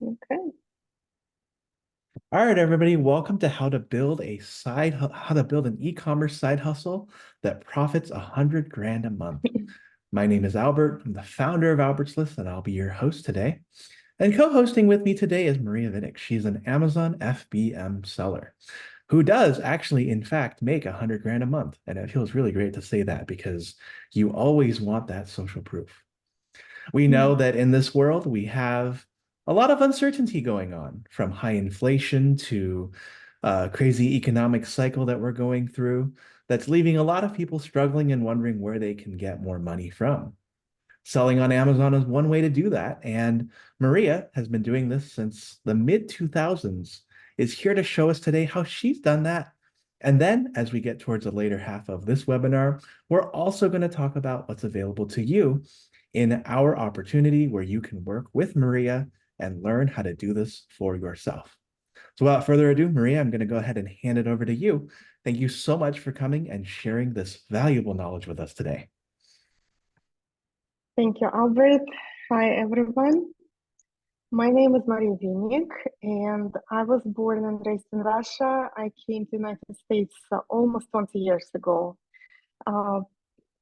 Okay. All right, everybody, welcome to how to build an e-commerce side hustle that profits 100 grand a month. My name is Albert. I'm the founder of Albert's List, and I'll be your host today. And co-hosting with me today is Maria Vidic. She's an Amazon FBM seller who does actually, in fact, make 100 grand a month. And it feels really great to say that because you always want that social proof. We know that in this world, we have a lot of uncertainty going on, from high inflation to a crazy economic cycle that we're going through, that's leaving a lot of people struggling and wondering where they can get more money from. Selling on Amazon is one way to do that. And Maria has been doing this since the mid 2000s, is here to show us today how she's done that. And then, as we get towards the later half of this webinar, we're also going to talk about what's available to you in our opportunity where you can work with Maria and learn how to do this for yourself. So without further ado, Maria, I'm going to go ahead and hand it over to you. Thank you so much for coming and sharing this valuable knowledge with us today. Thank you, Albert. Hi, everyone. My name is Maria Vinik, and I was born and raised in Russia. I came to the United States almost 20 years ago. Uh,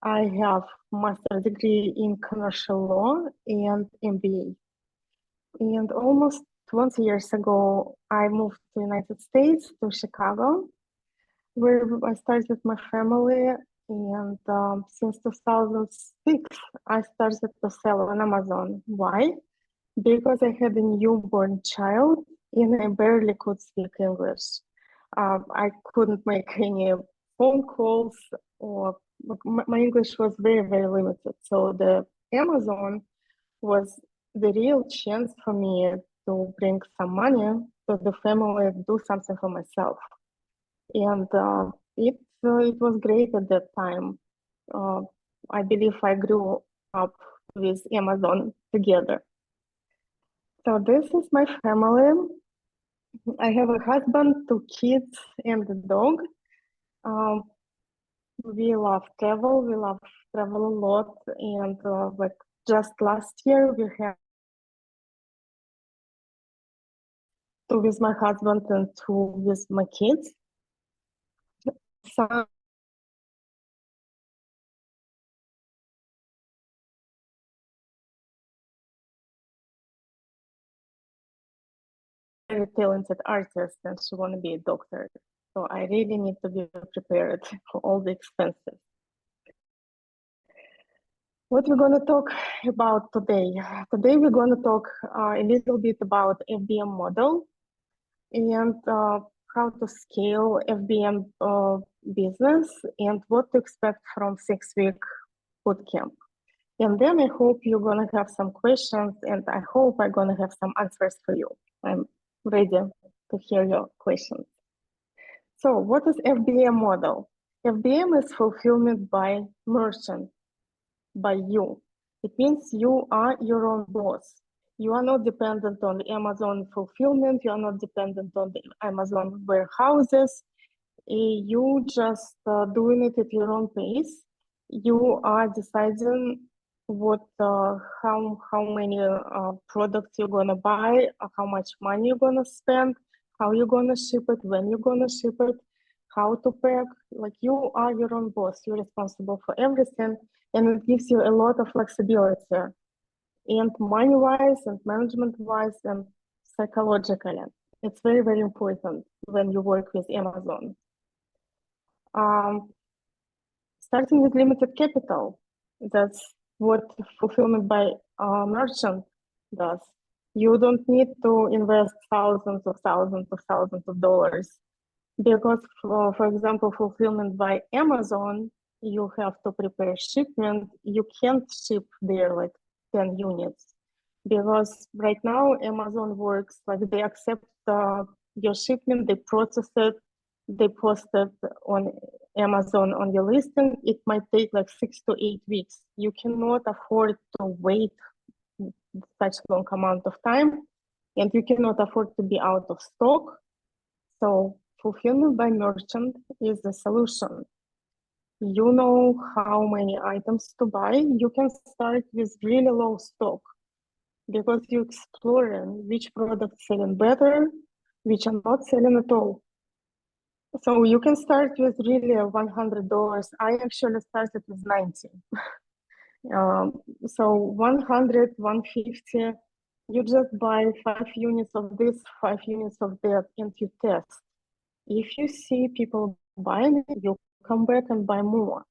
I have master's degree in commercial law and MBA. And almost 20 years ago, I moved to the United States, to Chicago, where I started with my family. And since 2006, I started to sell on Amazon. Why? Because I had a newborn child and I barely could speak English. I couldn't make any phone calls, or my English was very, very limited. So the Amazon was the real chance for me to bring some money to the family, do something for myself. And it was great at that time. Uh, I believe I grew up with Amazon together. So this is my family. I have a husband, two kids, and a dog. Um, we love travel. We love travel a lot. And like just last year, we had two with my husband and two with my kids. Some very talented artist, and she want to be a doctor. So I really need to be prepared for all the expenses. What we're going to talk about today? Today we're going to talk a little bit about FBM model and how to scale FBM business and what to expect from 6-week bootcamp. And then I hope you're going to have some questions, and I hope I'm going to have some answers for you. I'm ready to hear your questions. So what is FBM model? FBM is fulfillment by merchant, by you. It means you are your own boss. You are not dependent on the Amazon fulfillment. You are not dependent on the Amazon warehouses. You just doing it at your own pace. You are deciding what, how many products you're gonna buy, how much money you're gonna spend, how you're gonna ship it, when you're gonna ship it, how to pack. Like you are your own boss. You're responsible for everything, and it gives you a lot of flexibility, and money-wise, and management-wise, and psychologically. It's very, very important when you work with Amazon. Starting with limited capital, that's what fulfillment by merchant does. You don't need to invest thousands of dollars because, for example, fulfillment by Amazon, you have to prepare shipment. You can't ship there like 10 units because right now Amazon works like they accept your shipment, they process it, they post it on Amazon on your listing. It might take like 6 to 8 weeks. You cannot afford to wait such long amount of time, and you cannot afford to be out of stock. So fulfillment by merchant is the solution. You know how many items to buy. You can start with really low stock. because you're exploring which products selling better, which are not selling at all. So you can start with really $100. I actually started with 90. So 100, 150, you just buy 5 units of this, 5 units of that, and you test. If you see people buying it, you come back and buy more.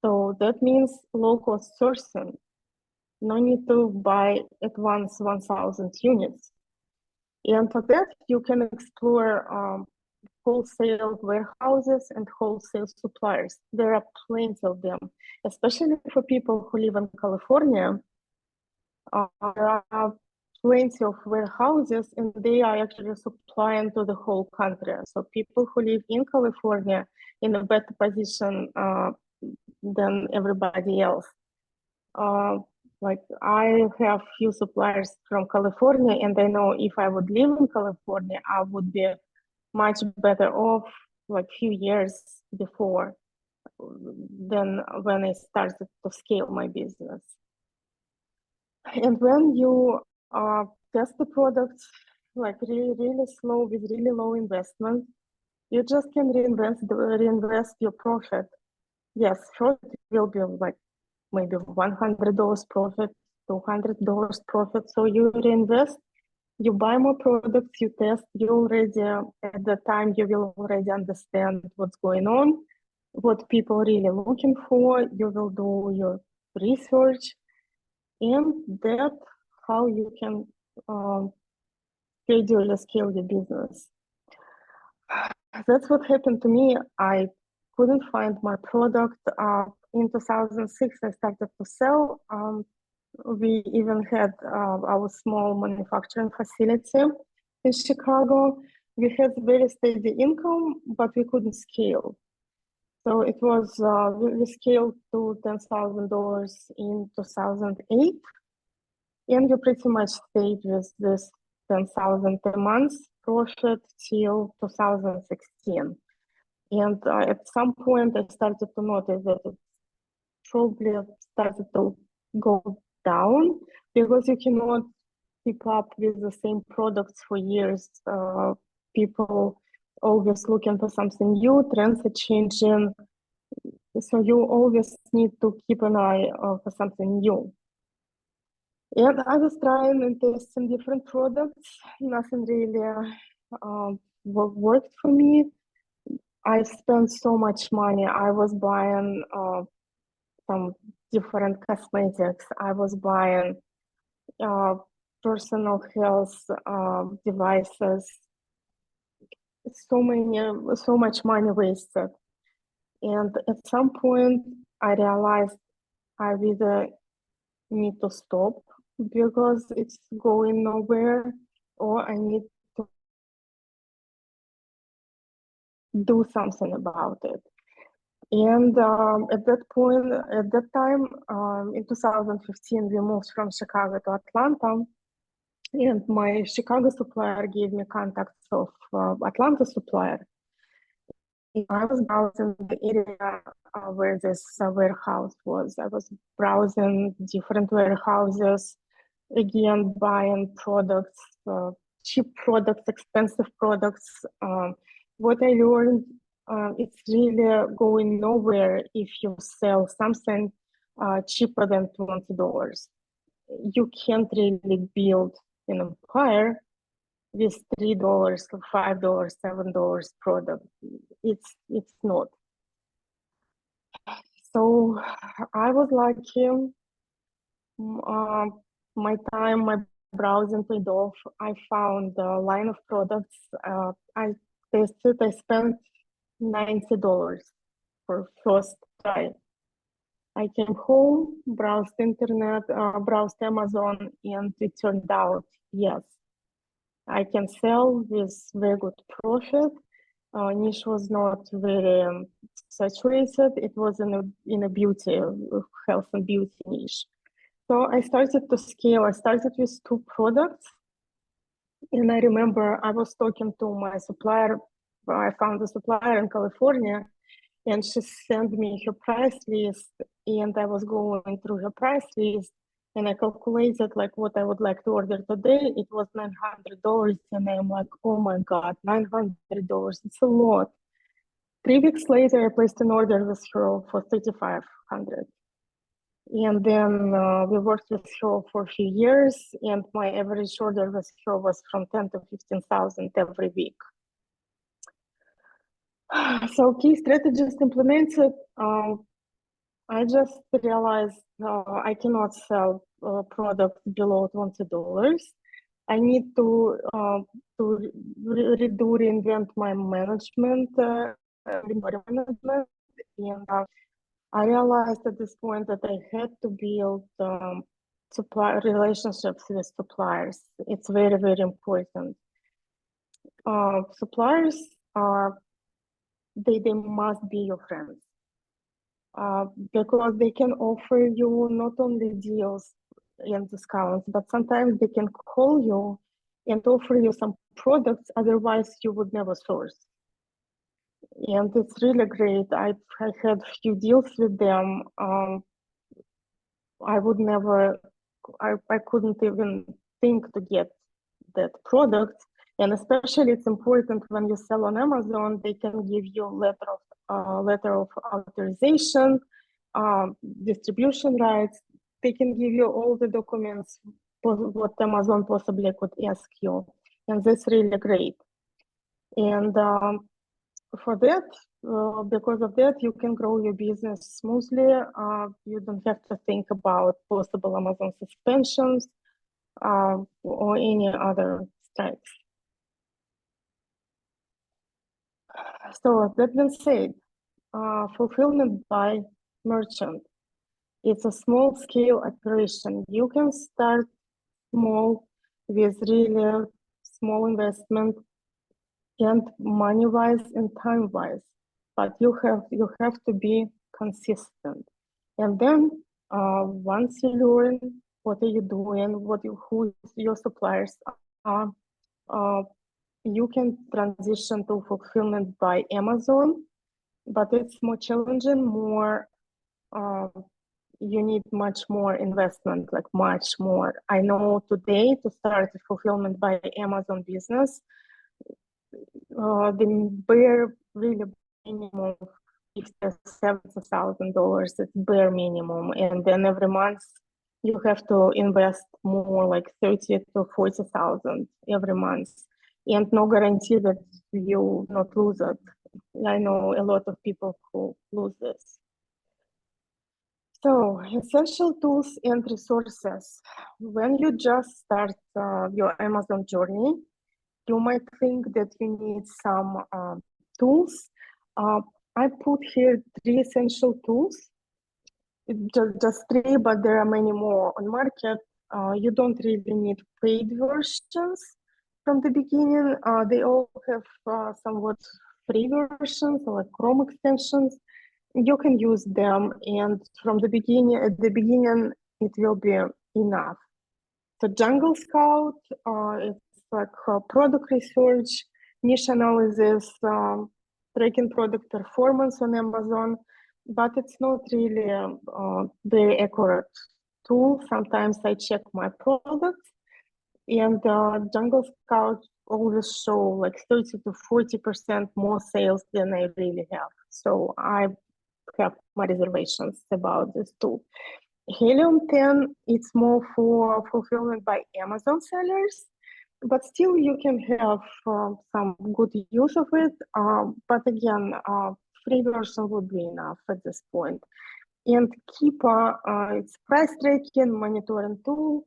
So that means low cost sourcing. No need to buy at once 1,000 units. And for that, you can explore wholesale warehouses and wholesale suppliers. There are plenty of them, especially for people who live in California. There are plenty of warehouses, and they are actually supplying to the whole country. So people who live in California in a better position than everybody else. Like I have few suppliers from California, and I know if I would live in California, I would be much better off like few years before than when I started to scale my business. And when you test the products like really slow with really low investment, you just can reinvest your profit. Yes, first it will be like maybe $100 profit, $200 profit. So you reinvest, you buy more products, you test, you already, at the time, you will already understand what's going on, what people really looking for, you will do your research, and that's how you can gradually scale your business. That's what happened to me. I couldn't find my product. In 2006, I started to sell. We even had our small manufacturing facility in Chicago. We had very steady income, but we couldn't scale. So it was, we scaled to $10,000 in 2008. And we pretty much stayed with this 10,000 a month profit till 2016. And at some point, I started to notice that it probably started to go down because you cannot keep up with the same products for years. People always looking for something new, trends are changing. So you always need to keep an eye for something new. And I was trying and testing different products. Nothing really worked for me. I spent so much money. I was buying some different cosmetics. I was buying personal health devices. So much money wasted. And at some point, I realized I either need to stop because it's going nowhere, or I need to do something about it. And at that time, in 2015, we moved from Chicago to Atlanta, and my Chicago supplier gave me contacts of Atlanta supplier. I was browsing the area where this warehouse was. I was browsing different warehouses, again, buying products, cheap products, expensive products. What I learned, it's really going nowhere if you sell something cheaper than $20. You can't really build an empire with $3, $5, $7 product. It's not. So I was lucky. My time, my browsing paid off. I found a line of products. I tested. I spent $90 for first try. I came home, browsed internet, browsed Amazon, and it turned out, yes, I can sell with very good profit. Niche was not very saturated. It was in a beauty, health and beauty niche. So I started to scale. I started with 2 products. And I remember I was talking to my supplier. I found a supplier in California, and she sent me her price list. And I was going through her price list. And I calculated like what I would like to order today. It was $900, and I'm like, oh my God, $900, it's a lot. 3 weeks later, I placed an order with her for 3,500. And then we worked with her for a few years, and my average order with her was from 10 to 15,000 every week. So key strategist implemented. I just realized I cannot sell products below $20. I need to redo reinvent my management, inventory management, and I realized at this point that I had to build supply relationships with suppliers. It's very, very important. Suppliers are they must be your friends because they can offer you not only deals and discounts, but sometimes they can call you and offer you some products otherwise you would never source. And it's really great. I had few deals with them. I would never, I couldn't even think to get that product. And especially it's important when you sell on Amazon, they can give you letter of authorization, distribution rights. They can give you all the documents what Amazon possibly could ask you. And that's really great. And for that, because of that, you can grow your business smoothly. You don't have to think about possible Amazon suspensions or any other strikes. So that being said, fulfillment by merchant. It's a small scale operation. You can start small with really small investment and money-wise and time-wise, but you have to be consistent. And then once you learn what are you doing, who your suppliers are, you can transition to fulfillment by Amazon, but it's more challenging, more you need much more investment, like much more. I know today to start a fulfillment by Amazon business, the bare really minimum $70,000. It's bare minimum, and then every month you have to invest more, like 30 to 40,000 every month, and no guarantee that you not lose it. I know a lot of people who lose this. So, essential tools and resources. When you just start your Amazon journey, you might think that you need some tools. I put here 3 essential tools, just 3, but there are many more on market. You don't really need paid versions from the beginning. They all have somewhat free versions, like Chrome extensions. You can use them, and from the beginning, at the beginning, it will be enough. So Jungle Scout, it's like product research, niche analysis, tracking product performance on Amazon, but it's not really a very accurate tool. Sometimes I check my products, and Jungle Scout always show like 30 to 40% more sales than I really have. So I have my reservations about this tool. Helium 10, it's more for fulfillment by Amazon sellers, but still you can have some good use of it. But again, free version would be enough at this point. And Keepa, it's price tracking, monitoring tool,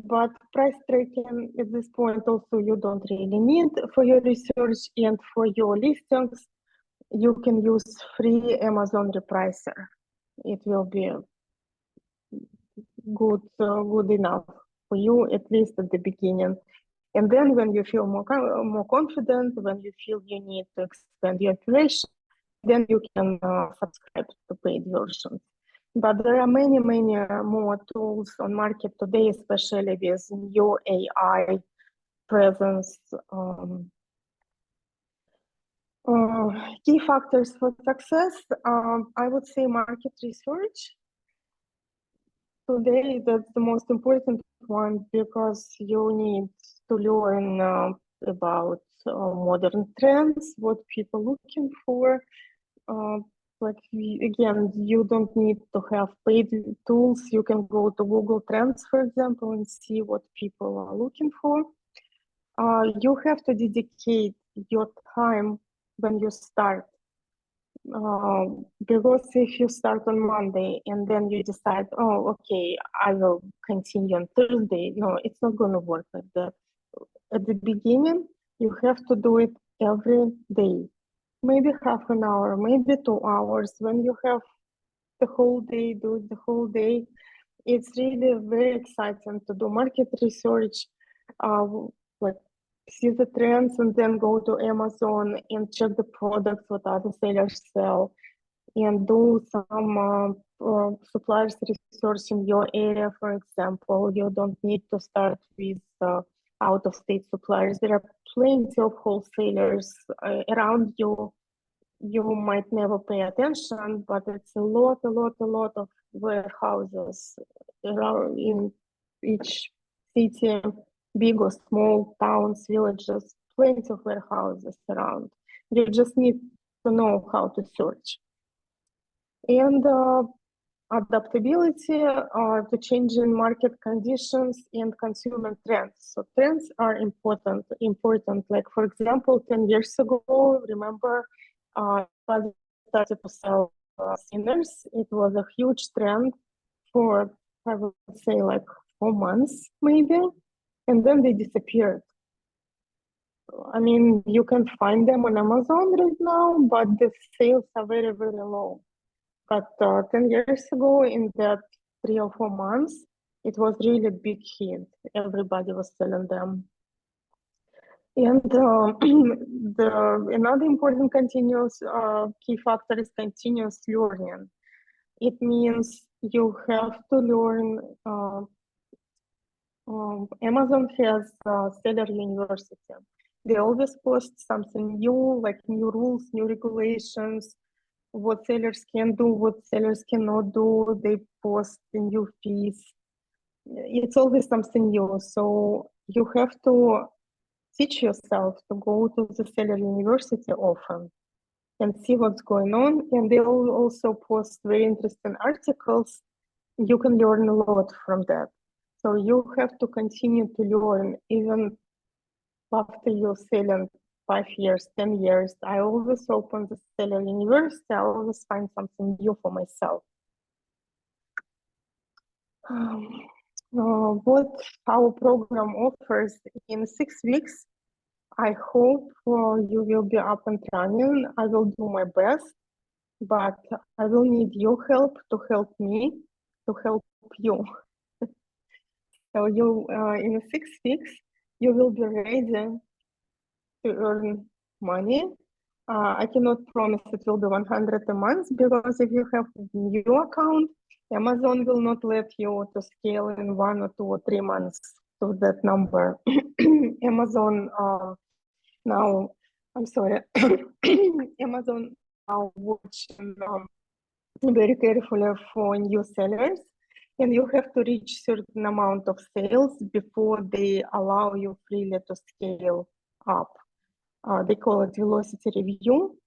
but price tracking at this point also you don't really need for your research, and for your listings, you can use free Amazon repricer. It will be good enough for you, at least at the beginning. And then when you feel more confident, when you feel you need to expand your operation, then you can subscribe to paid versions. But there are many more tools on market today, especially with new AI presence. Key factors for success, I would say market research. today that's the most important one because you need to learn about modern trends, what people looking for. Uh, again, you don't need to have paid tools. You can go to Google Trends, for example, and see what people are looking for. You have to dedicate your time when you start. Because if you start on Monday and then you decide, oh, okay, I will continue on Thursday, no, it's not going to work like that. At the beginning, you have to do it every day, maybe half an hour, maybe 2 hours. When you have the whole day, do it the whole day. It's really very exciting to do market research, uh, like see the trends and then go to Amazon and check the products what other sellers sell and do some suppliers research in your area, for example. You don't need to start with out-of-state suppliers. There are plenty of wholesalers around you. You might never pay attention, but it's a lot of warehouses around in each city, big or small towns, villages, plenty of warehouses around. You just need to know how to search. And adaptability to changing market conditions and consumer trends. So trends are important. Like for example, 10 years ago, remember, everybody started to sell sinners. It was a huge trend for, I would say, like 4 months maybe, and then they disappeared. I mean, you can find them on Amazon right now, but the sales are very low. But 10 years ago, in that 3 or 4 months, it was really a big hit. Everybody was selling them. And another important continuous key factor is continuous learning. It means you have to learn. Amazon has Seller University. They always post something new, like new rules, new regulations, what sellers can do, what sellers cannot do. They post the new fees. It's always something new. So you have to teach yourself to go to the Seller University often and see what's going on. And they will also post very interesting articles. You can learn a lot from that. So you have to continue to learn even after you're selling 5 years, 10 years. I always open the Seller University. I always find something new for myself. What our program offers in 6 weeks, I hope you will be up and running. I will do my best, but I will need your help to help me, to help you. So you, in 6 weeks, you will be ready to earn money. I cannot promise it will be 100 a month because if you have a new account, Amazon will not let you to scale in 1 or 2 or 3 months to that number. Amazon now, I'm sorry, Amazon now watching very carefully for new sellers, and you have to reach certain amount of sales before they allow you freely to scale up. They call it velocity review.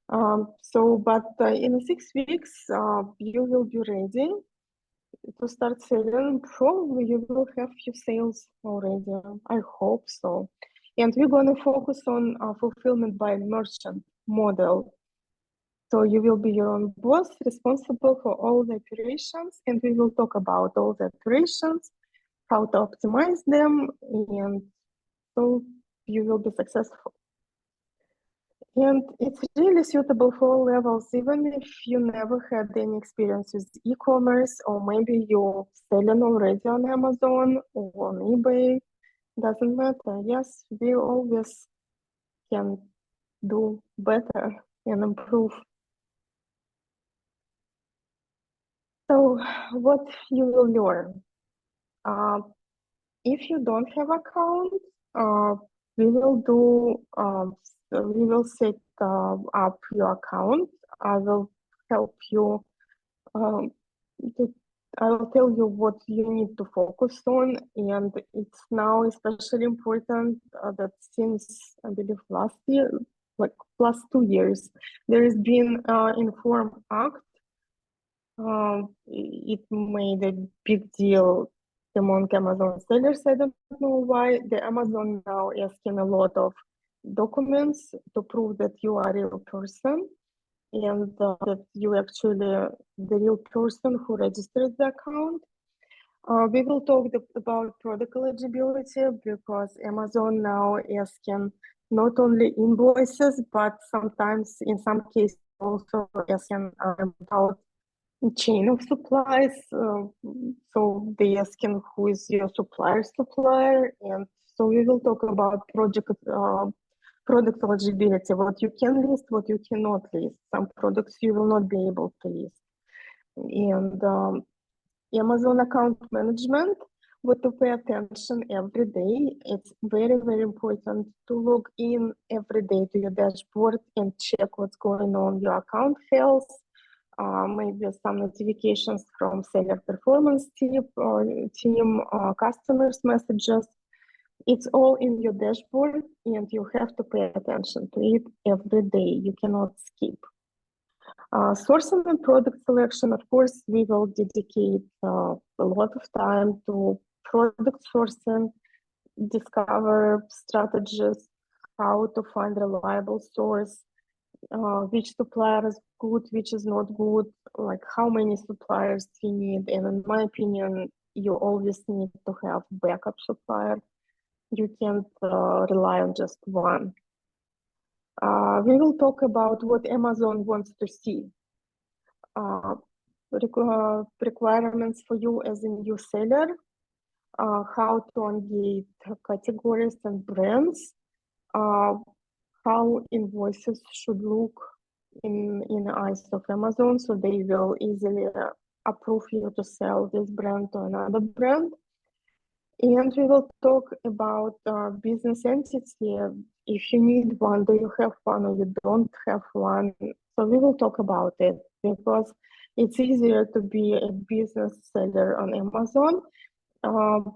But in 6 weeks, you will be ready to start selling. Probably you will have few sales already. I hope so. And we're going to focus on fulfillment by merchant model. So you will be your own boss, responsible for all the operations, and we will talk about all the operations, how to optimize them, and so you will be successful. And it's really suitable for all levels, even if you never had any experience with e-commerce, or maybe you're selling already on Amazon or on eBay. Doesn't matter. Yes, we always can do better and improve. So what you will learn? If you don't have account, we will do, we will set up your account. I will help you to I will tell you what you need to focus on, and it's now especially important that since I believe last year, like plus 2 years, there has been Inform Act. It made a big deal among Amazon sellers. I don't know why. The Amazon now asking a lot of documents to prove that you are a real person and that you actually the real person who registered the account. We will talk about product eligibility because Amazon now asking not only invoices, but sometimes in some cases also asking about chain of supplies. So they asking who is your supplier, and so we will talk about product eligibility, what you can list, what you cannot list. Some products you will not be able to list. And Amazon account management, what to pay attention every day. It's very, very important to log in every day to your dashboard and check what's going on, your account health, maybe some notifications from seller performance team, customers messages. It's all in your dashboard and you have to pay attention to it every day. You cannot skip. Sourcing and product selection, of course, we will dedicate a lot of time to product sourcing, discover strategies, how to find reliable source, which supplier is good, which is not good, like how many suppliers you need. And in my opinion, you always need to have backup supplier. You can't rely on just one. We will talk about what Amazon wants to see. Requirements for you as a new seller, how to engage categories and brands, how invoices should look in the eyes of Amazon, so they will easily approve you to sell this brand to another brand. And we will talk about business entity. If you need one, do you have one or you don't have one? So we will talk about it because it's easier to be a business seller on Amazon.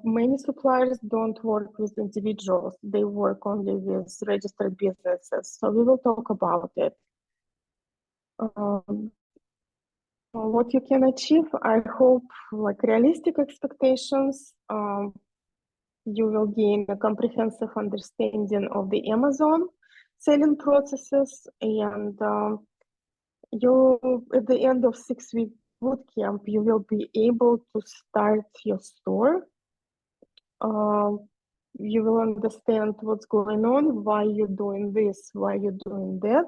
Many suppliers don't work with individuals. They work only with registered businesses. So we will talk about it. What you can achieve, I hope, like realistic expectations. You will gain a comprehensive understanding of the Amazon selling processes, and you, at the end of 6-week bootcamp, you will be able to start your store. You will understand what's going on, why you're doing this, why you're doing that.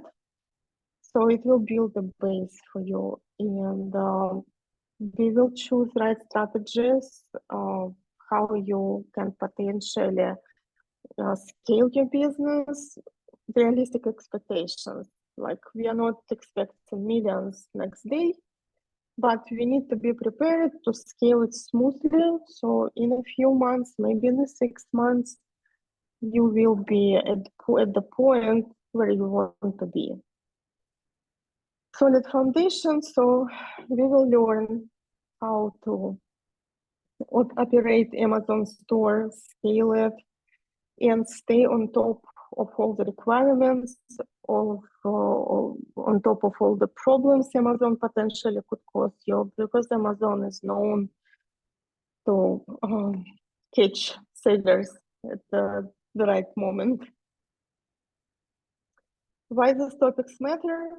So it will build a base for you, and we will choose right strategies, how you can potentially scale your business, realistic expectations. Like we are not expecting millions next day, but we need to be prepared to scale it smoothly. So in a few months, maybe in 6 months, you will be at the point where you want to be. Solid foundation. So we will learn how to operate Amazon store, scale it, and stay on top of all the requirements, on top of all the problems Amazon potentially could cause you, because Amazon is known to catch sellers at the right moment. Why these topics matter?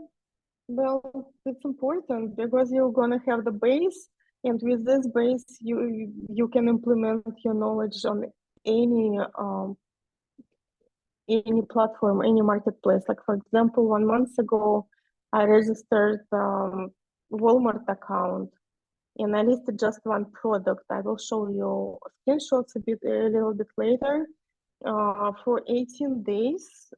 Well, it's important because you're gonna have the base, and with this base, you can implement your knowledge on any platform, any marketplace. Like for example, 1 month ago, I registered Walmart account and I listed just one product. I will show you screenshots a little bit later. For 18 days,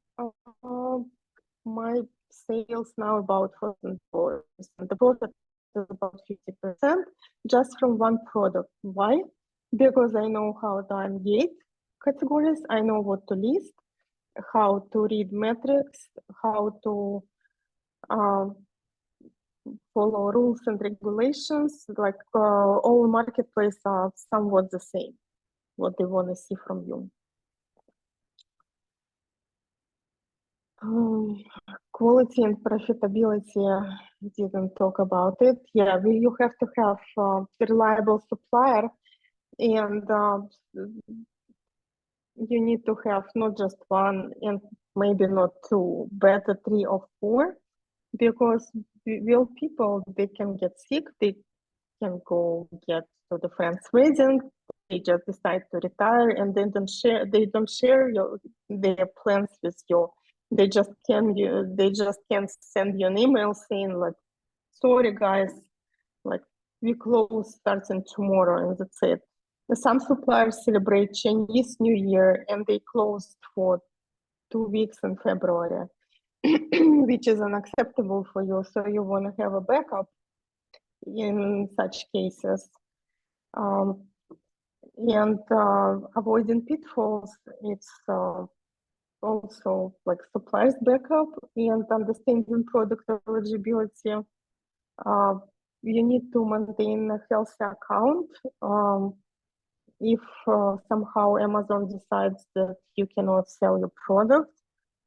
my sales now about $1,000. The profit is about 50% just from one product. Why? Because I know how to engage categories, I know what to list, how to read metrics, how to follow rules and regulations. Like all marketplaces are somewhat the same, what they want to see from you. Quality and profitability, didn't talk about it. Yeah, you have to have a reliable supplier, and you need to have not just one and maybe not two, better three or four, because real people, they can get sick, they can go get to the friend's wedding, they just decide to retire, and they don't share their plans with you. They just can send you an email saying like, sorry guys, like we close starting tomorrow, and that's it. Some suppliers celebrate Chinese New Year and they closed for 2 weeks in February, which is unacceptable for you. So you want to have a backup in such cases. And avoiding pitfalls, it's also like suppliers backup and understanding product eligibility. You need to maintain a healthy account. If somehow Amazon decides that you cannot sell your product,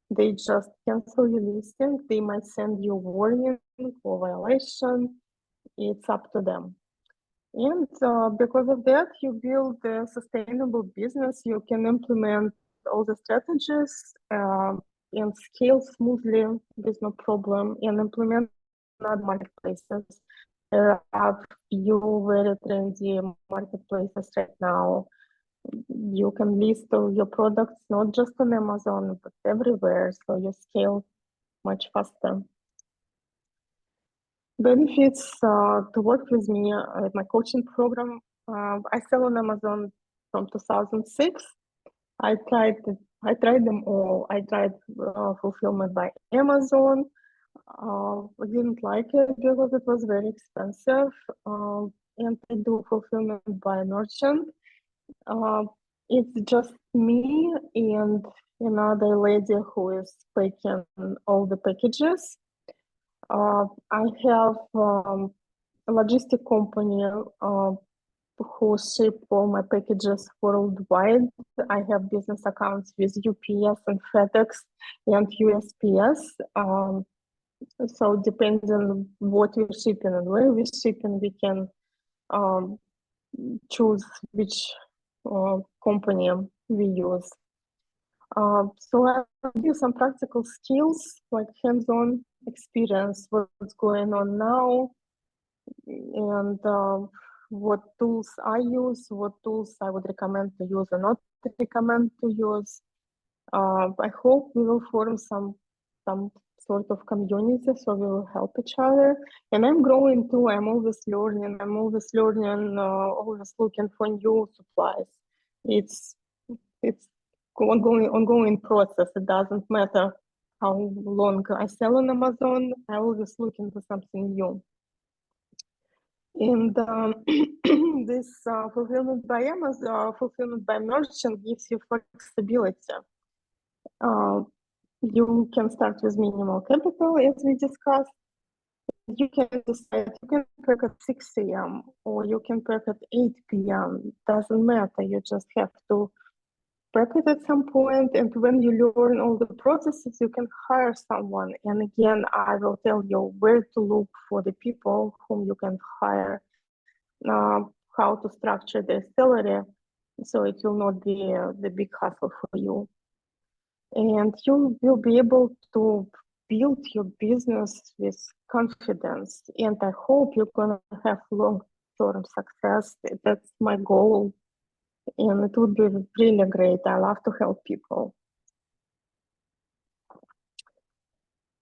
they just cancel your listing. They might send you a warning or violation. It's up to them. And because of that, you build a sustainable business. You can implement all the strategies and scale smoothly with no problem, and implement other marketplaces. There are few very trendy marketplaces right now. You can list your products not just on Amazon, but everywhere, so you scale much faster. Benefits to work with me at my coaching program. I sell on Amazon from 2006. I tried them all. I tried fulfillment by Amazon. I didn't like it because it was very expensive. And I do fulfillment by merchant. It's just me and another lady who is packing all the packages. I have a logistic company who ship all my packages worldwide. I have business accounts with UPS and FedEx and USPS. So depending on what we're shipping and where we're shipping, we can choose which company we use. So I'll give you some practical skills, like hands-on experience, what's going on now, and what tools I use, what tools I would recommend to use or not recommend to use. I hope we will form some sort of community, so we will help each other. And I'm growing too. I'm always learning. always looking for new supplies. It's ongoing process. It doesn't matter how long I sell on Amazon. I always looking for something new. And this fulfillment by Amazon, fulfillment by merchant gives you flexibility. You can start with minimal capital, as we discussed. You can decide, you can pack at 6 a.m. or you can pack at 8 p.m. Doesn't matter. You just have to pack it at some point, and when you learn all the processes, you can hire someone. And again, I will tell you where to look for the people whom you can hire, how to structure their salary, so it will not be the big hassle for you. And you will be able to build your business with confidence. And I hope you're going to have long-term success. That's my goal. And it would be really great. I love to help people.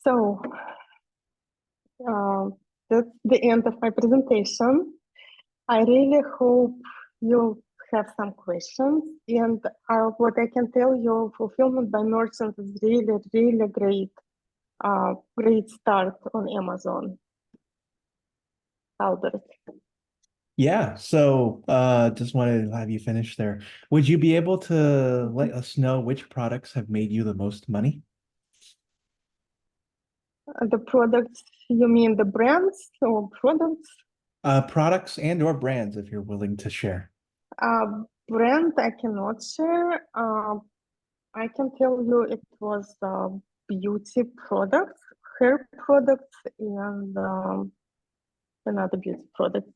So that's the end of my presentation. I really hope you have some questions. And what I can tell you, fulfillment by merchant is really, really great start on Amazon. Albert. Yeah, so just wanted to have you finish there. Would you be able to let us know which products have made you the most money? The products You mean the brands or products? Products and or brands, if you're willing to share. Brand I cannot share. I can tell you it was beauty products, hair products, and another beauty product.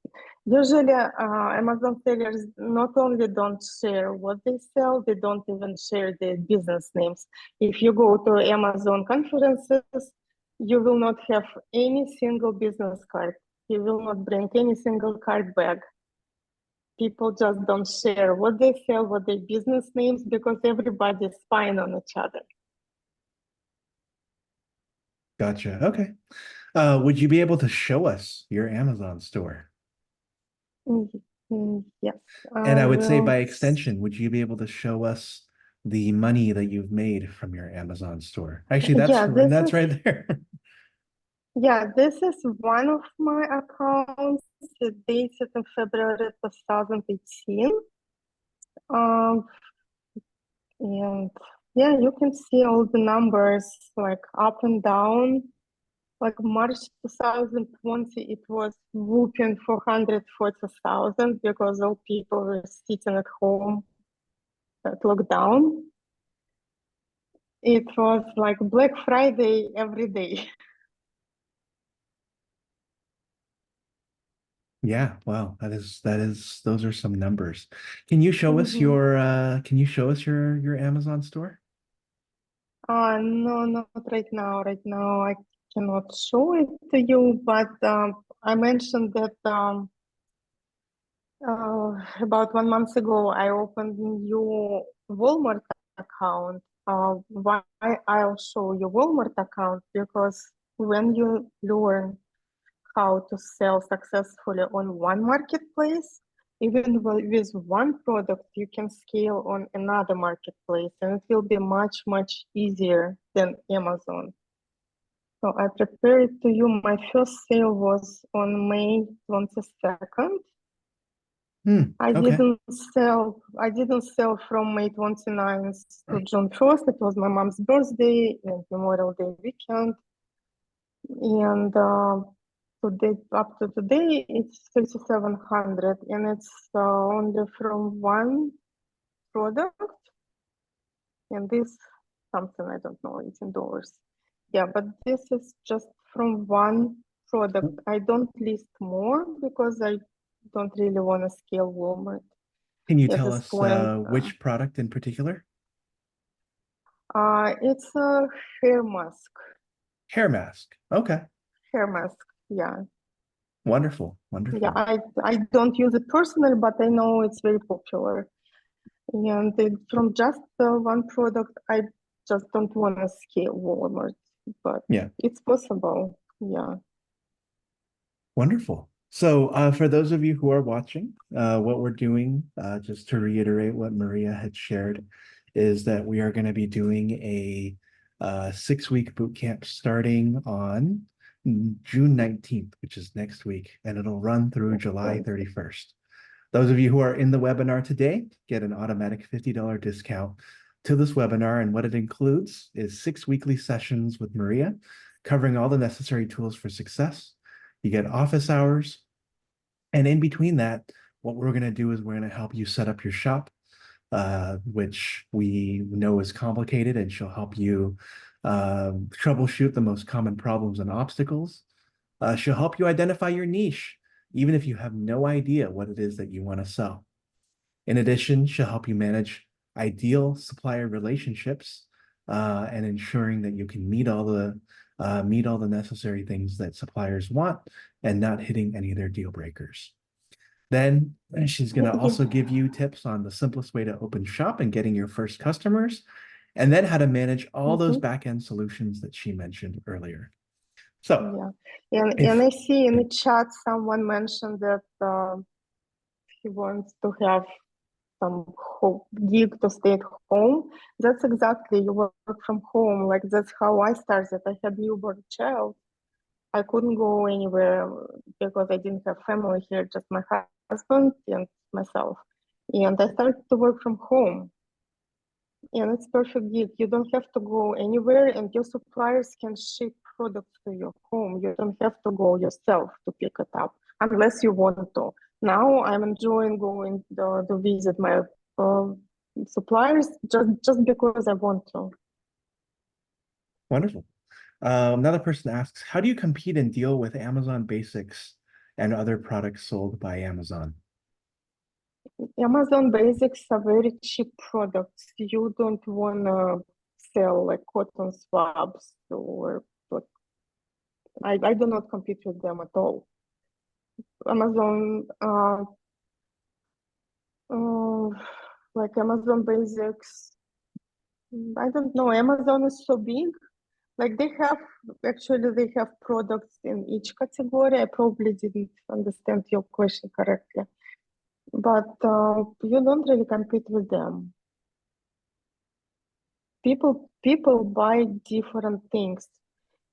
Usually, Amazon sellers not only don't share what they sell, they don't even share their business names. If you go to Amazon conferences, you will not have any single business card. You will not bring any single card back. People just don't share what they sell, what their business names, because everybody's spying on each other. Gotcha. Okay. Would you be able to show us your Amazon store? Yes, And I I would say by will. extension, would you be able to show us the money that you've made from your Amazon store? Actually, Yeah, this that's is right there. this is one of my accounts dated in February 2018. Um, and yeah, you can see all the numbers like up and down. Like March 2020, it was whooping 440,000 because all people were sitting at home at lockdown. It was like Black Friday every day. Yeah, wow, those are some numbers. Can you show us Mhm. your your Amazon store? No, not right now. Right now, I cannot show it to you, but I mentioned that about 1 month ago, I opened a new Walmart account. Why I'll show you Walmart account? Because when you learn how to sell successfully on one marketplace, even with one product, you can scale on another marketplace, and it will be much, much easier than Amazon. So I prepared to you. My first sale was on May 22nd. Hmm. Okay. I didn't sell from May 29th to June 1st. It was my mom's birthday and Memorial Day weekend. And today, up to today, it's 3,700, and it's only from one product. And this something I don't know, $18. Yeah, but this is just from one product. I don't list more because I don't really want to scale Walmart Can you at tell this us point. which product in particular? It's a hair mask. Hair mask. Okay. Hair mask. Yeah. Wonderful. Yeah. Wonderful. I don't use it personally, but I know it's very popular. And from just one product, I just don't want to scale Walmart, but Yeah. it's possible. Yeah. Wonderful. So, for those of you who are watching, what we're doing, just to reiterate what Maria had shared, is that we are going to be doing a 6-week boot camp starting on June 19th, which is next week, and it'll run through July Okay. 31st. Those of you who are in the webinar today get an automatic $50 discount to this webinar, and what it includes is 6 weekly sessions with Maria, covering all the necessary tools for success. You get office hours. And in between that, what we're going to do is we're going to help you set up your shop, which we know is complicated, and she'll help you troubleshoot the most common problems and obstacles. She'll help you identify your niche, even if you have no idea what it is that you want to sell. In addition, she'll help you manage ideal supplier relationships and ensuring that you can meet all the necessary things that suppliers want and not hitting any of their deal breakers. Then she's going to also give you tips on the simplest way to open shop and getting your first customers, and then how to manage all those Mhm. back end solutions that she mentioned earlier. So, Yeah. And if I see in the chat someone mentioned that he wants to have some gig to stay at home. That's exactly, you work from home. Like that's how I started. I had newborn child. I couldn't go anywhere because I didn't have family here, just my husband and myself. And I started to work from home. And it's perfect gig. You don't have to go anywhere, and your suppliers can ship products to your home. You don't have to go yourself to pick it up unless you want to. Now I'm enjoying going to visit my uh, suppliers just because I want to. Wonderful. Another person asks, how do you compete and deal with Amazon Basics and other products sold by Amazon? Amazon Basics are very cheap products. You don't want to sell like cotton swabs or but I do not compete with them at all. Amazon, uh, like Amazon Basics, I don't know. Amazon is so big. Like they have products in each category. I probably didn't understand your question correctly, but you don't really compete with them. People buy different things.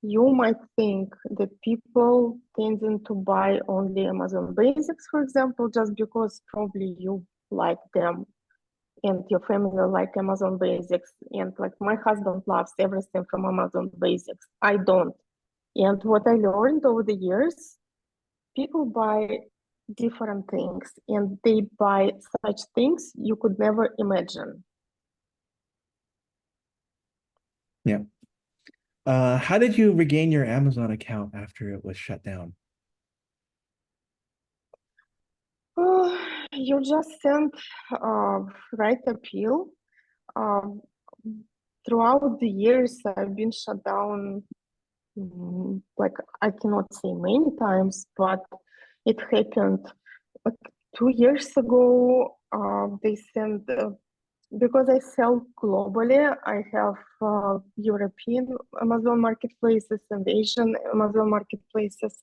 You might think that people tending to buy only Amazon Basics, for example, just because probably you like them and your family like Amazon Basics. And like my husband loves everything from Amazon Basics. I don't. And what I learned over the years, people buy different things and they buy such things you could never imagine. Yeah. How did you regain your Amazon account after it was shut down? You just send right appeal. Um, Throughout the years, I've been shut down, like I cannot say many times, but it happened like 2 years ago. They sent because I sell globally. I have European Amazon marketplaces and Asian Amazon marketplaces.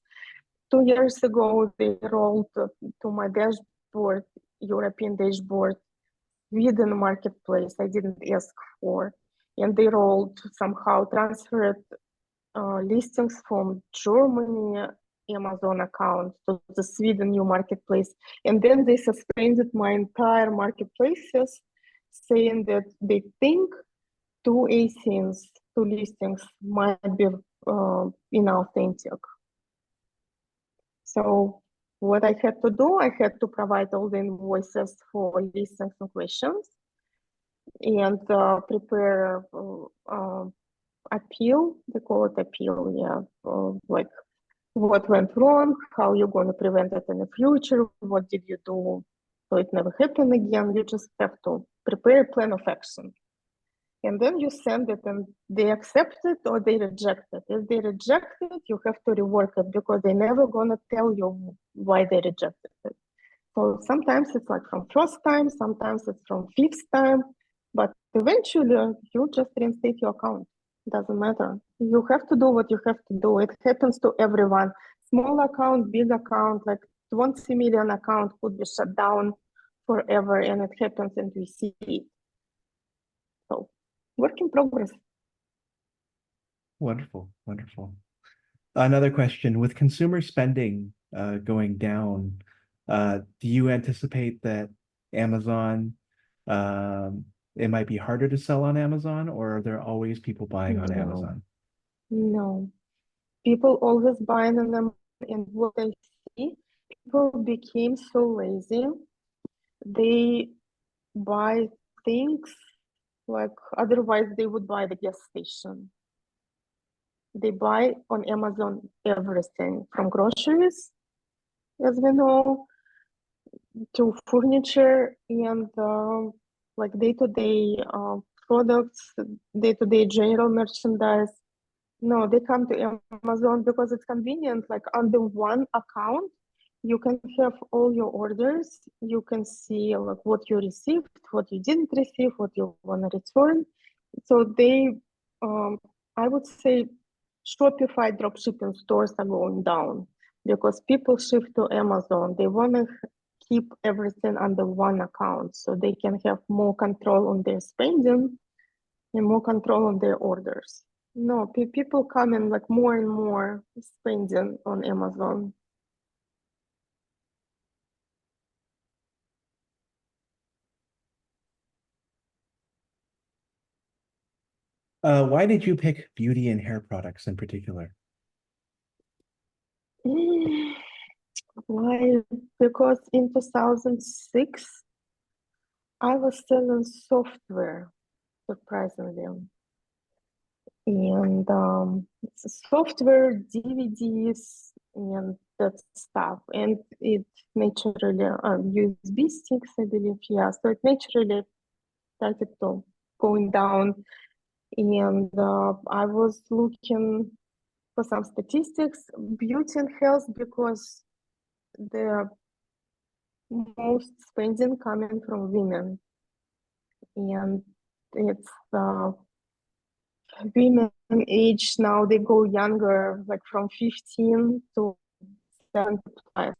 2 years ago, they rolled to my dashboard, European dashboard, Sweden marketplace. I didn't ask for, and they rolled somehow transferred listings from Germany Amazon account to the Sweden new marketplace, and then they suspended my entire marketplaces, saying that they think two ASINs, two listings might be inauthentic. So what I had to do, I had to provide all the invoices for listings and questions and prepare appeal. They call it appeal, yeah. Like what went wrong, how you're going to prevent it in the future, what did you do so it never happen again. You just have to prepare a plan of action. And then you send it and they accept it or they reject it. If they reject it, you have to rework it because they're never gonna tell you why they rejected it. So sometimes it's like from first time, sometimes it's from fifth time, but eventually you just reinstate your account. It doesn't matter. You have to do what you have to do. It happens to everyone. Small account, big account, like 20 million account could be shut down forever and it happens and we see it. So work in progress. Wonderful, wonderful. Another question, with consumer spending going down, do you anticipate that Amazon, it might be harder to sell on Amazon, or are there always people buying on No, Amazon? no. People always buy on them, and what I see, people became so lazy. They buy things like otherwise they would buy the gas station. They buy on Amazon everything from groceries, as we know, to furniture and like day-to-day products, day-to-day general merchandise. No, they come to Amazon because it's convenient. Like under one account, you can have all your orders. You can see like what you received, what you didn't receive, what you want to return. So I would say, Shopify dropshipping stores are going down because people shift to Amazon. They want to keep everything under one account so they can have more control on their spending and more control on their orders. No, people come in like more and more spending on Amazon. Why did you pick beauty and hair products in particular? Mm, Why? Because in 2006, I was selling software, surprisingly. And software, DVDs, and that stuff. And it naturally, USB sticks, I believe, yeah. So it naturally started to going down. And I was looking for some statistics, beauty and health, because the most spending coming from women. And it's women age now, they go younger, like from 15 to 75.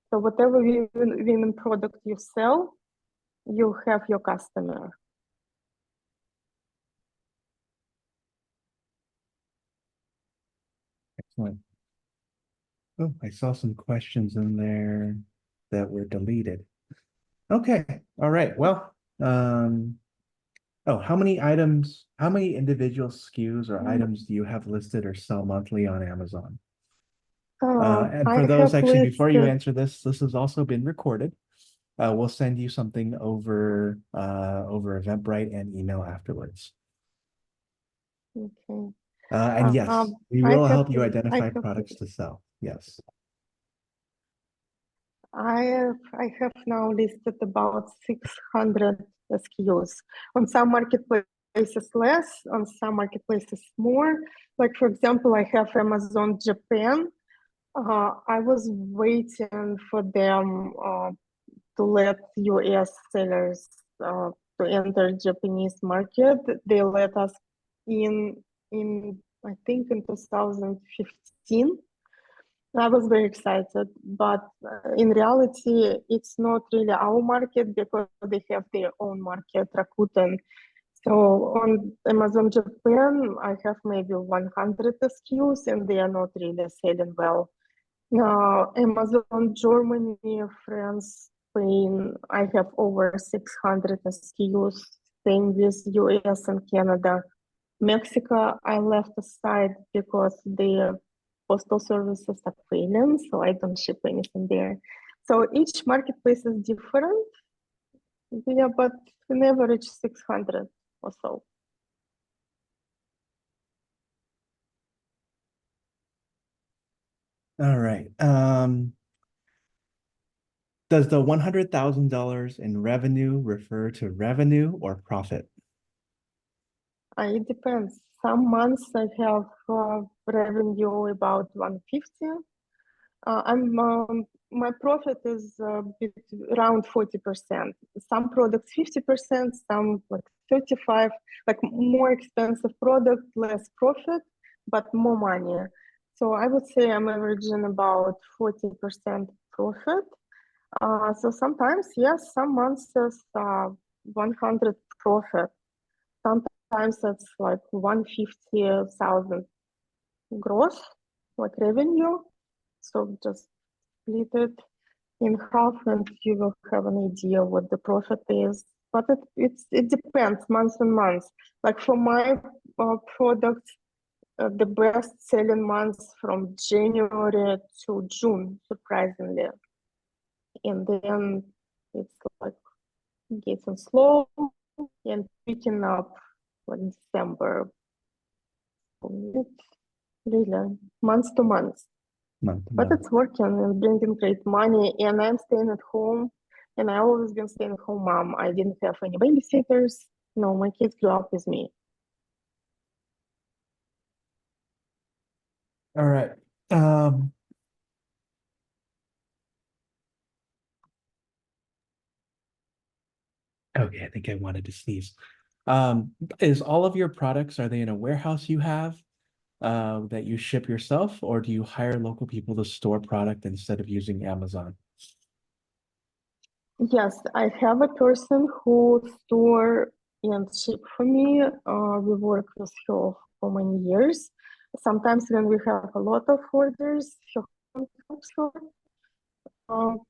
So whatever women product you sell, you have your customer. Excellent. Oh, I saw some questions in there that were deleted. Okay. All right. Well, how how many individual SKUs or items do you have listed or sell monthly on Amazon? And I for those have actually, before you listed, answer this has also been recorded. We'll send you something over Eventbrite and email afterwards. okay. And yes, we I will have, help you I identify have, products to sell. Yes. I have now listed about 600 SKUs. On some marketplaces less, on some marketplaces more. Like for example, I have Amazon Japan. I was waiting for them to let US sellers to enter Japanese market. They let us in I think in 2015. I was very excited, but in reality, it's not really our market because they have their own market, Rakuten. So on Amazon Japan, I have maybe 100 SKUs and they are not really selling well. Amazon Germany, France, Spain, I have over 600 SKUs. Same with US and Canada. Mexico, I left aside because the postal services are failing, so I don't ship anything there. So each marketplace is different, yeah, but on average 600 or so. All right. Does the $100,000 in revenue refer to revenue or profit? It depends. Some months I have revenue about 150. My profit is around 40%. Some products 50%, some like 35. Like more expensive product, less profit, but more money. So I would say I'm averaging about 40% profit. So sometimes, yes, some months is 100 profit. Sometimes it's like 150,000 gross, like revenue. So just split it in half and you will have an idea what the profit is. But it depends month on month. Like for my product, the best selling months from January to June, surprisingly. And then it's like getting slow and picking up like December. It's really month to month. Month to But month. it's working and bringing great money. And I'm staying at home. And I always been staying at home mom. I didn't have any babysitters. No, my kids grew up with me. All right. Um, okay, I think I wanted to sneeze. Is all of your products, are they in a warehouse you have that you ship yourself, or do you hire local people to store product instead of using Amazon? Yes, I have a person who store and ship for me. We work with her for many years. Sometimes when we have a lot of orders, she helps her. Um,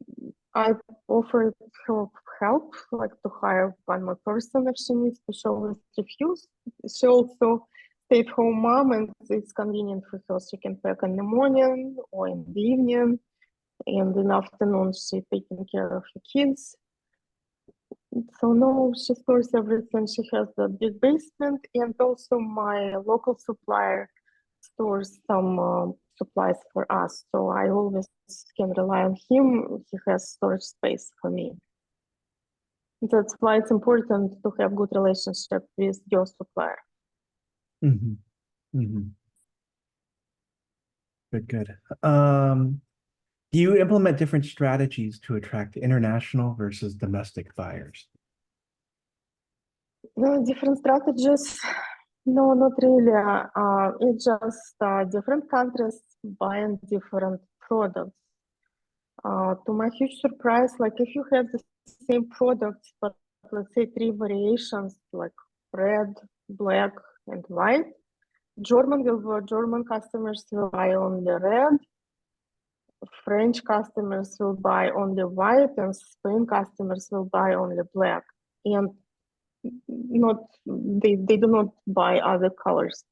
I offered her help, like to hire one more person if she needs to show us reviews. she also stay-at-home mom, and it's convenient for her. She can pack in the morning or in the evening, and in the afternoon she's taking care of her kids. So no, she stores everything. She has a big basement, and also my local supplier stores some supplies for us. So I always can rely on him. He has storage space for me. That's why it's important to have good relationship with your supplier. Mhm, mhm. Good, good. Do you implement different strategies to attract international versus domestic buyers? No, different strategies. No, not really. It's just different countries buying different products. To my huge surprise, like if you have the same products, but let's say three variations like red, black, and white, German customers will buy only red, French customers will buy only white, and Spain customers will buy only black. And not they do not buy other colors.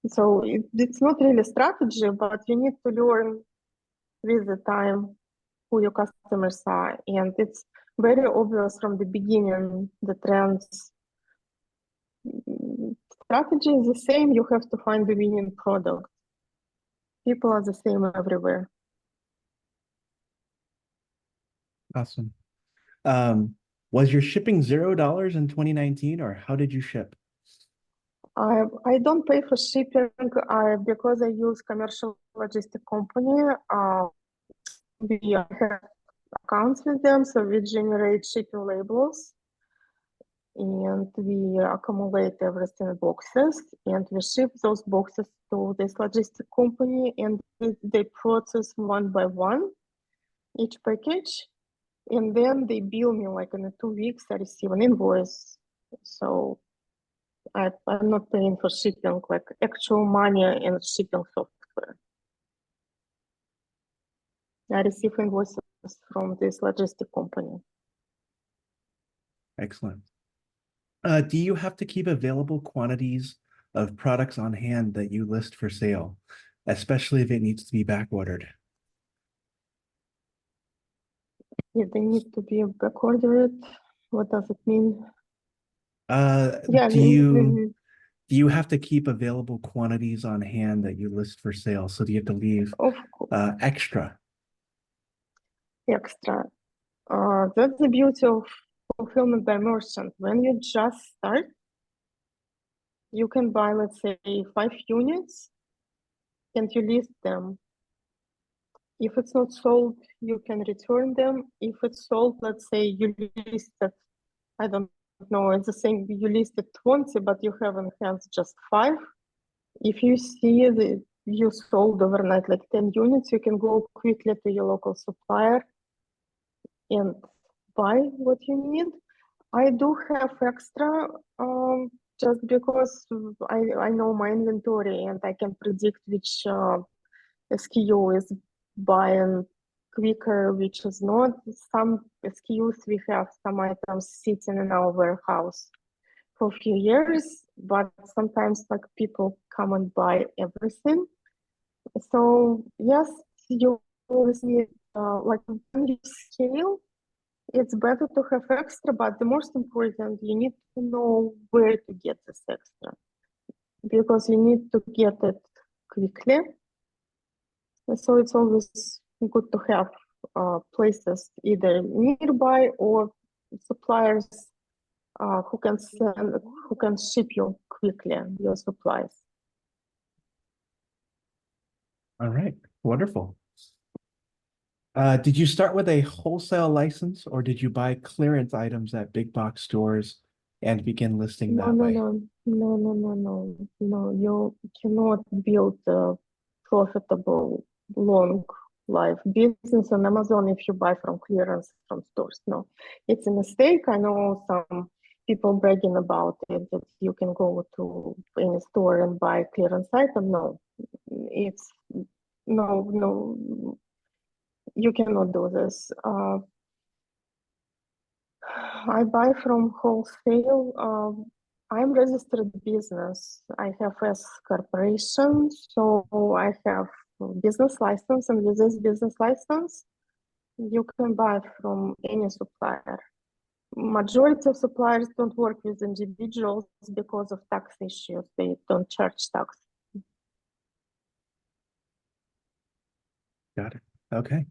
So it's not really strategy, but you need to learn with the time who your customers are, and it's very obvious from the beginning the trends. Strategy is the same. You have to find the winning product. People are the same everywhere. Awesome. Um, was your shipping $0 in 2019, or how did you ship? I don't pay for shipping because I use commercial logistic company. We have accounts with them, so we generate shipping labels and we accumulate everything in boxes and we ship those boxes to this logistic company, and they process one by one each package, and then they bill me like in 2 weeks. I receive an invoice. So I'm not paying for shipping, like actual money and shipping software. I receive invoices from this logistic company. Excellent. Do you have to keep available quantities of products on hand that you list for sale, especially if it needs to be back ordered? Yeah, they need to be back ordered. What does it mean? Uh, Yeah, do you do you have to keep available quantities on hand that you list for sale? So do you have to leave of course, extra? extra. That's the beauty of fulfillment by merchant. When you just start, you can buy, let's say, 5 units and you list them. If it's not sold, you can return them. If it's sold, let's say you listed, I don't know, it's the same, you listed 20, but you have in hands just 5. If you see that you sold overnight like 10 units, you can go quickly to your local supplier and buy what you need. I do have extra just because I know my inventory and I can predict which SKU is buying quicker, which is not. Some SKUs we have some items sitting in our warehouse for a few years, but sometimes like people come and buy everything. So yes, you always need like when you scale, it's better to have extra, but the most important, you need to know where to get this extra because you need to get it quickly. So it's always good to have places either nearby or suppliers who can send, who can ship you quickly your supplies. All right, wonderful. Did you start with a wholesale license or did you buy clearance items at big box stores and begin listing No, that no, way? no, no, no, no, no, no. You cannot build a profitable long life business on Amazon if you buy from clearance from stores. No, it's a mistake. I know some people bragging about it that you can go to any store and buy clearance item. No, it's no, you cannot do this. I buy from wholesale. I'm registered business. I have S corporation, so I have business license, and with this business license, you can buy from any supplier. Majority of suppliers don't work with individuals because of tax issues. They don't charge tax. Got it. Okay.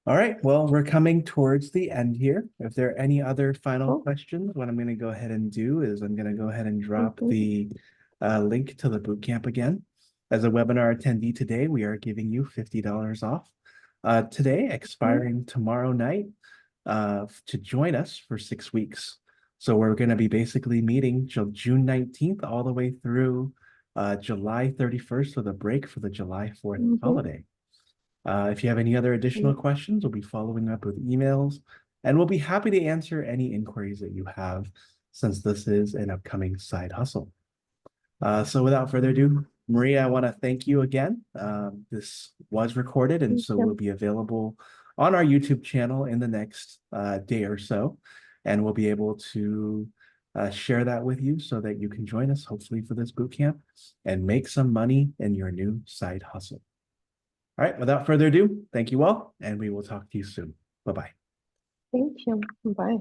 All right. Well, we're coming towards the end here. If there are any other final Oh, questions, what I'm going to go ahead and do is I'm going to go ahead and drop mhm, the link to the bootcamp again. As a webinar attendee today, we are giving you $50 off. Today, mhm, expiring tomorrow night, to join us for 6 weeks. So we're going to be basically meeting June 19th all the way through July 31st with a break for the July 4th mhm, holiday. If you have any other additional mhm. questions, we'll be following up with emails, and we'll be happy to answer any inquiries that you have since this is an upcoming side hustle. So without further ado, Maria, I want to thank you again. This was recorded, and Thank so will you. be available on our YouTube channel in the next day or so, and we'll be able to share that with you so that you can join us, hopefully, for this boot camp and make some money in your new side hustle. All right, without further ado, thank you all, and we will talk to you soon. Bye-bye. Thank you. Bye.